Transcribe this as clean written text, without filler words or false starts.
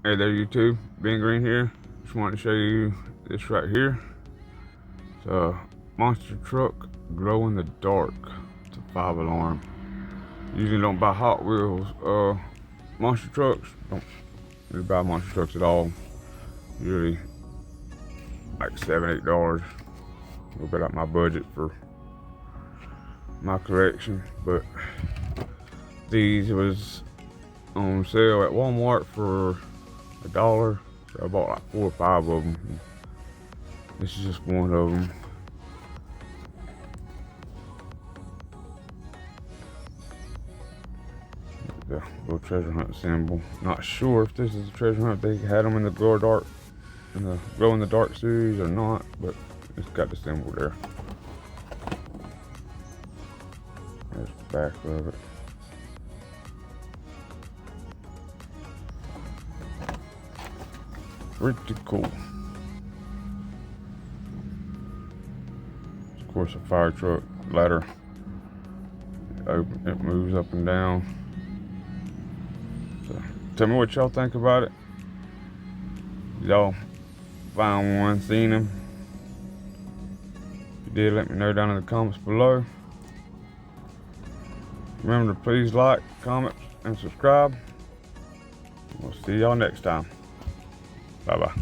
Hey there YouTube, Ben Green here. Just wanted to show you this right here. It's a monster truck glow in the dark. It's a 5 alarm. Usually don't buy Hot Wheels monster trucks. Don't really buy monster trucks at all. Usually like $7, $8. A little bit out my budget for my collection, but these was on sale at Walmart for $1. So I bought like 4 or 5 of them. This is just one of them. The little treasure hunt symbol. Not sure if this is a treasure hunt. They had them in the glow in the dark series or not, but it's got the symbol there. There's the back of it. Pretty cool. Of course, a fire truck ladder. It moves up and down. So, tell me what y'all think about it. Y'all found one, seen them? If you did, let me know down in the comments below. Remember to please like, comment, and subscribe. We'll see y'all next time. Bye bye.